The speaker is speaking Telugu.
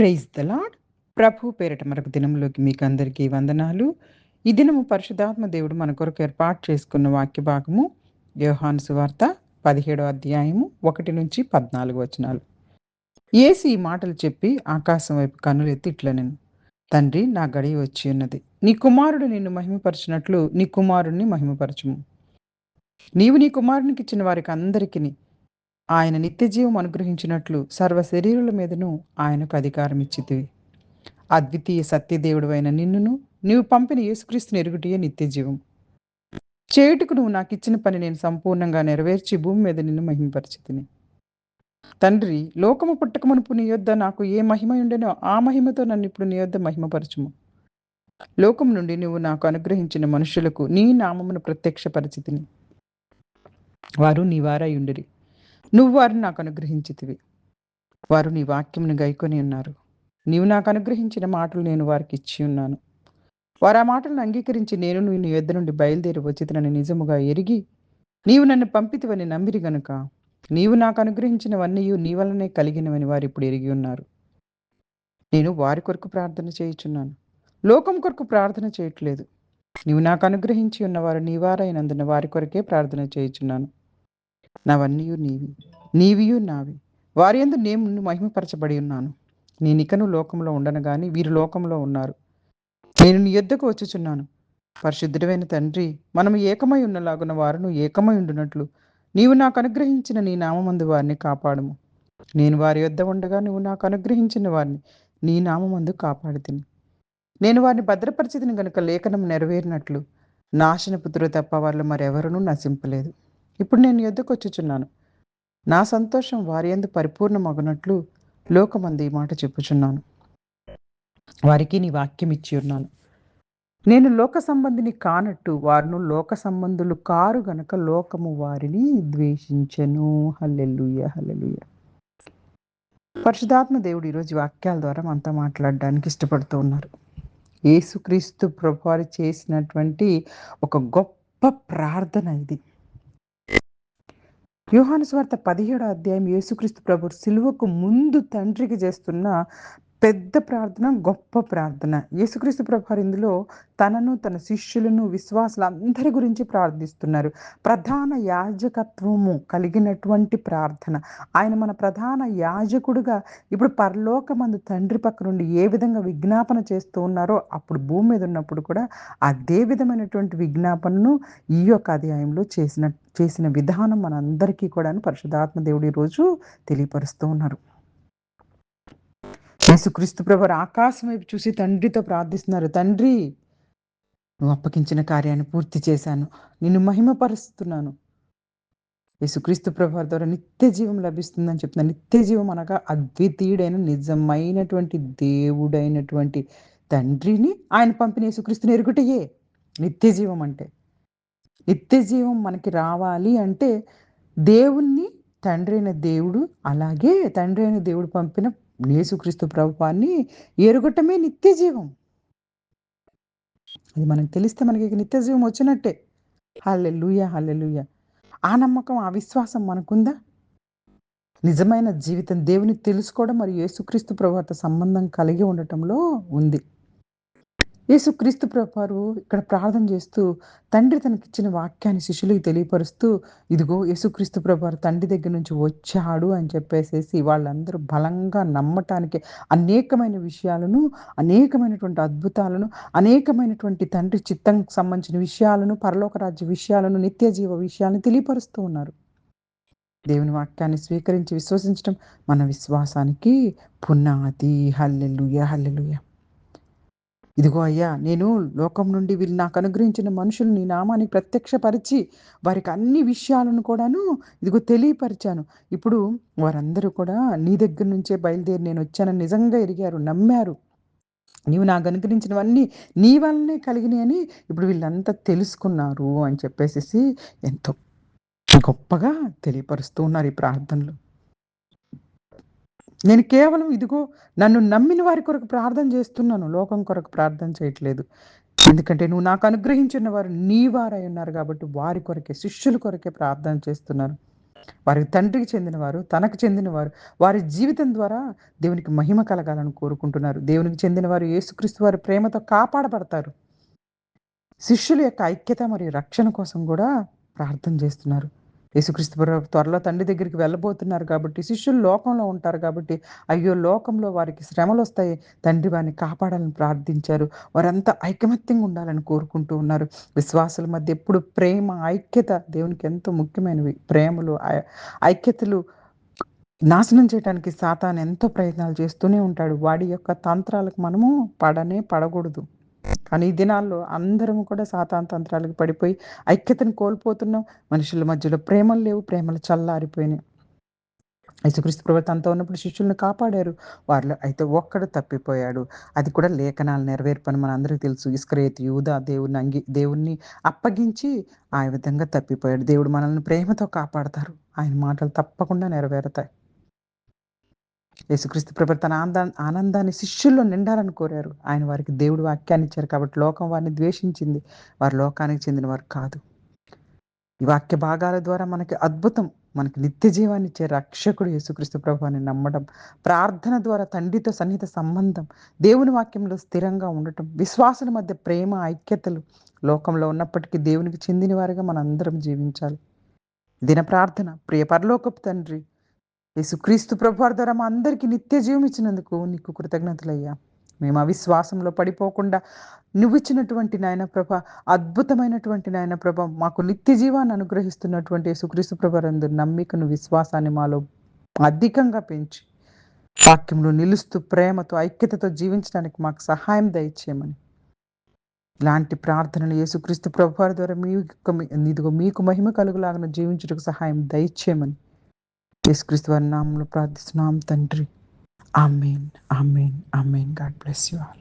Praise the lord. ప్రభు పేరిట మరొక దినంలోకి మీకందరికీ వందనాలు. ఈ దినము పరిశుద్ధాత్మ దేవుడు మన కొరకు ఏర్పాటు చేసుకున్న వాక్య భాగము యోహాను సువార్త 17వ అధ్యాయము 1-14 వచనాలు. యేసు ఈ మాటలు చెప్పి ఆకాశం వైపు కన్నులెత్తి ఇట్లనెను, తండ్రి, నా గడియ వచ్చి ఉన్నది. నీ కుమారుడు నిన్ను మహిమపరచినట్లు నీ కుమారుణ్ణి మహిమపరచుము. నీవు నీ కుమారునికిచ్చిన వారికి అందరికిని ఆయన నిత్యజీవం అనుగ్రహించినట్లు సర్వ శరీరుల మీదను ఆయనకు అధికారం ఇచ్చితివి. అద్వితీయ సత్యదేవుడవైన నిన్నును నీవు పంపిన యేసుక్రీస్తుని ఎరుగుటయే నిత్యజీవం. చేయుటకు నువ్వు నాకిచ్చిన పని నేను సంపూర్ణంగా నెరవేర్చి భూమి మీద నిన్ను మహిమపరచితిని. తండ్రి, లోకము పుట్టక మునుపు నీ యొద్ద నాకు ఏ మహిమ ఉండెనో ఆ మహిమతో నన్ను ఇప్పుడు నీ యొద్ద మహిమపరచుము. లోకం నుండి నువ్వు నాకు అనుగ్రహించిన మనుషులకు నీ నామమును ప్రత్యక్షపరిచితిని. వారు నీ వారై ఉండిరి. నువ్వు వారిని నాకు అనుగ్రహించితివి. వారు నీ వాక్యమును గైకొని ఉన్నారు. నీవు నాకు అనుగ్రహించిన మాటలు నేను వారికి ఇచ్చి ఉన్నాను. వారు ఆ మాటలను అంగీకరించి నేను నీ యొద్ద నుండి బయలుదేరి వచ్చితినని నిజముగా ఎరిగి నీవు నన్ను పంపితివని నమ్మిరి గనుక నీవు నాకు అనుగ్రహించినవన్నీ నీ వలనే కలిగినవని వారు ఇప్పుడు ఎరిగి ఉన్నారు. నేను వారి కొరకు ప్రార్థన చేయుచున్నాను, లోకం కొరకు ప్రార్థన చేయట్లేదు. నీవు నాకు అనుగ్రహించి ఉన్నవారు నీ వారైనందున వారి కొరకే ప్రార్థన చేయుచున్నాను. నావన్నీ నీవి, నీవియు నావి. వారి యందు నేను మహిమపరచబడి ఉన్నాను. నేనికను లోకంలో ఉండను గాని వీరు లోకంలో ఉన్నారు. నేను నీ యొద్దకు వచ్చుచున్నాను. పరిశుద్ధుడైన తండ్రి, మనము ఏకమై ఉన్నలాగున వారును ఏకమై ఉండునట్లు నీవు నాకు అనుగ్రహించిన నీ నామమందు వారిని కాపాడుము. నేను వారి యొద్ద ఉండగా నువ్వు నాకు అనుగ్రహించిన వారిని నీ నామమందు కాపాడుతిని. నేను వారిని భద్రపరిచితిని గనుక లేఖనం నెరవేరినట్లు నాశనపుత్రుడు తప్ప వాళ్ళు మరెవరూ నశింపలేదు. ఇప్పుడు నేను నీ యొద్దకు వచ్చుచున్నాను. నా సంతోషం వారి యందు పరిపూర్ణమగునట్లు లోకమందు ఈ మాట చెప్పుచున్నాను. వారికి నీ వాక్యం ఇచ్చి ఉన్నాను. నేను లోక సంబంధిని కానట్టు వారును లోక సంబంధులు కారు గనక లోకము వారిని ద్వేషించెను. హల్లెలూయా, హల్లెలూయా. పరిశుద్ధాత్మ దేవుడు ఈరోజు వాక్యాల ద్వారా మనతో మాట్లాడడానికి ఇష్టపడుతూ ఉన్నారు. యేసుక్రీస్తు ప్రభువారు చేసినటువంటి ఒక గొప్ప ప్రార్థన ఇది. యోహాను సువార్త 17వ అధ్యాయం యేసుక్రీస్తు ప్రభు సిలువకు ముందు తండ్రికి చేస్తున్న పెద్ద ప్రార్థన, గొప్ప ప్రార్థన. యేసుక్రీస్తు ప్రభువారు ఇందులో తనను, తన శిష్యులను, విశ్వాసులందరి గురించి ప్రార్థిస్తున్నారు. ప్రధాన యాజకత్వము కలిగినటువంటి ప్రార్థన. ఆయన మన ప్రధాన యాజకుడుగా ఇప్పుడు పరలోకమందు తండ్రి పక్క నుండి ఏ విధంగా విజ్ఞాపన చేస్తూ ఉన్నారో అప్పుడు భూమి మీద ఉన్నప్పుడు కూడా అదే విధమైనటువంటి విజ్ఞాపనను ఈ యొక్క అధ్యాయంలో చేసిన విధానం మనందరికీ కూడా పరిశుద్ధాత్మ దేవుడు ఈరోజు తెలియపరుస్తూ ఉన్నారు. యేసుక్రీస్తు ప్రభువారు ఆకాశం వైపు చూసి తండ్రితో ప్రార్థిస్తున్నారు. తండ్రి, నువ్వు అప్పగించిన కార్యాన్ని పూర్తి చేశాను, నిన్ను మహిమపరుస్తున్నాను. యేసుక్రీస్తు ప్రభువారి ద్వారా నిత్య జీవం లభిస్తుందని చెప్తున్నాను. నిత్య జీవం అనగా అద్వితీయుడైన నిజమైనటువంటి దేవుడైనటువంటి తండ్రిని ఆయన పంపిన యేసుక్రీస్తుని ఎరుగుటయే నిత్య జీవం అంటే. నిత్య జీవం మనకి రావాలి అంటే దేవుణ్ణి, తండ్రి అయిన దేవుడు, అలాగే తండ్రి అయిన దేవుడు పంపిన యేసుక్రీస్తు ప్రభువాన్ని ఎరుగటమే నిత్య జీవం. అది మనకు తెలిస్తే మనకి నిత్య జీవం వచ్చినట్టే. హల్లెలూయా, హల్లెలూయా. ఆ నమ్మకం, ఆ విశ్వాసం మనకుందా? నిజమైన జీవితం దేవుని తెలుసుకోవడం మరియు యేసుక్రీస్తు ప్రభువారితో సంబంధం కలిగి ఉండటంలో ఉంది. యేసుక్రీస్తు ప్రభువారు ఇక్కడ ప్రార్థన చేస్తూ తండ్రి తనకిచ్చిన వాక్యాన్ని శిష్యులకు తెలియపరుస్తూ, ఇదిగో యేసుక్రీస్తు ప్రభువారు తండ్రి దగ్గర నుంచి వచ్చాడు అని చెప్పేసేసి వాళ్ళందరూ బలంగా నమ్మటానికి అనేకమైన విషయాలను, అనేకమైనటువంటి అద్భుతాలను, అనేకమైనటువంటి తండ్రి చిత్తానికి సంబంధించిన విషయాలను, పరలోక రాజ్య విషయాలను, నిత్య జీవ విషయాలను తెలియపరుస్తూ ఉన్నారు. దేవుని వాక్యాన్ని స్వీకరించి విశ్వసించడం మన విశ్వాసానికి పునాది. హల్లెలూయా, హల్లెలూయా. ఇదిగో అయ్యా, నేను లోకం నుండి వీళ్ళు నాకు అనుగ్రహించిన మనుషులు నీ నామానికి ప్రత్యక్షపరిచి వారికి అన్ని విషయాలను కూడాను ఇదిగో తెలియపరిచాను. ఇప్పుడు వారందరూ కూడా నీ దగ్గర నుంచే బయలుదేరి నేను వచ్చానని నిజంగా ఎరిగారు, నమ్మారు. నీవు నాకు అనుగ్రహించినవన్నీ నీ వల్లనే కలిగినాయి అని ఇప్పుడు వీళ్ళంతా తెలుసుకున్నారు అని చెప్పేసేసి ఎంతో గొప్పగా తెలియపరుస్తూ ఉన్నారు ఈ ప్రార్థనలు. నేను కేవలం ఇదిగో నన్ను నమ్మిన వారి కొరకు ప్రార్థన చేస్తున్నాను, లోకం కొరకు ప్రార్థన చేయట్లేదు. ఎందుకంటే నువ్వు నాకు అనుగ్రహించిన వారు నీ వారై ఉన్నారు కాబట్టి వారి కొరకే, శిష్యుల కొరకే ప్రార్థన చేస్తున్నాను. వారి తండ్రికి చెందినవారు, తనకు చెందినవారు, వారి జీవితం ద్వారా దేవునికి మహిమ కలగాలని కోరుకుంటున్నారు. దేవునికి చెందినవారు యేసుక్రీస్తు వారి ప్రేమతో కాపాడబడతారు. శిష్యుల యొక్క ఐక్యత మరియు రక్షణ కోసం గూడా ప్రార్థన జేస్తున్నారు. యేసుక్రీస్తు త్వరలో తండ్రి దగ్గరికి వెళ్ళబోతున్నారు కాబట్టి, శిష్యులు లోకంలో ఉంటారు కాబట్టి, అయ్యో! లోకంలో వారికి శ్రమలొస్తాయి. తండ్రి వారిని కాపాడాలని ప్రార్థించారు. వారంతా ఐకమత్యంగా ఉండాలని కోరుకుంటూ ఉన్నారు. విశ్వాసుల మధ్య ఎప్పుడు ప్రేమ, ఐక్యత దేవునికి ఎంతో ముఖ్యమైనవి. ప్రేమలు, ఐక్యతలు నాశనం చేయటానికి సాతాను ఎంతో ప్రయత్నాలు చేస్తూనే ఉంటాడు. వాడి యొక్క తంత్రాలకు మనము పడకూడదు. కానీ ఈ దినాల్లో అందరం కూడా సాతాను తంత్రాలకు పడిపోయి ఐక్యతను కోల్పోతున్నాం. మనుషుల మధ్యలో ప్రేమలు లేవు. ప్రేమలు చల్లారిపోయినాయి. యేసుక్రీస్తు ప్రభు తనతో ఉన్నప్పుడు శిష్యులను కాపాడారు. వారిలో అయితే ఒక్కడు తప్పిపోయాడు. అది కూడా లేఖనాలు నెరవేర్పని మనందరికీ తెలుసు. ఇస్కరియోతు యూదా దేవుణ్ణి అప్పగించి ఆ విధంగా తప్పిపోయాడు. దేవుడు మనల్ని ప్రేమతో కాపాడతారు. ఆయన మాటలు తప్పకుండా నెరవేరుతాయి. యేసుక్రీస్తు ప్రభు తన ఆనందాన్ని శిష్యుల్లో నిండాలని కోరారు. ఆయన వారికి దేవుడు వాక్యాన్ని ఇచ్చారు కాబట్టి లోకం వారిని ద్వేషించింది. వారు లోకానికి చెందినవారు కాదు. ఈ వాక్య భాగాల ద్వారా మనకి అద్భుతం. మనకి నిత్య జీవాన్ని ఇచ్చే రక్షకుడు యేసుక్రీస్తు ప్రభు అని నమ్మడం. ప్రార్థన ద్వారా తండ్రితో సన్నిహిత సంబంధం. దేవుని వాక్యంలో స్థిరంగా ఉండటం. విశ్వాసుల మధ్య ప్రేమ, ఐక్యతలు. లోకంలో ఉన్నప్పటికీ దేవునికి చెందిన వారిగా మనందరం జీవించాలి. దిన ప్రార్థన. ప్రియ పరలోకపు తండ్రి, యేసుక్రీస్తు ప్రభువారి ద్వారా మా అందరికీ నిత్య జీవం ఇచ్చినందుకు నీకు కృతజ్ఞతలయ్యా. మేము అవిశ్వాసంలో పడిపోకుండా నువ్విచ్చినటువంటి నాయన ప్రభ, అద్భుతమైనటువంటి నాయన ప్రభ, మాకు నిత్య జీవాన్ని అనుగ్రహిస్తున్నటువంటి యేసుక్రీస్తు ప్రభువారందు నమ్మికను, విశ్వాసాన్ని మాలో అధికంగా పెంచి, వాక్యంలో నిలుస్తూ ప్రేమతో, ఐక్యతతో జీవించడానికి మాకు సహాయం దయచేయమని. ఇలాంటి ప్రార్థనలు యేసుక్రీస్తు ప్రభువారి ద్వారా మీకు మహిమ కలుగులాగా జీవించుటకు సహాయం దయచేయమని యేసుక్రీస్తు వారి నామములో ప్రార్థిస్తున్నాం తండ్రి. ఆమేన్. ఆమేన్. ఆమేన్. God bless you all.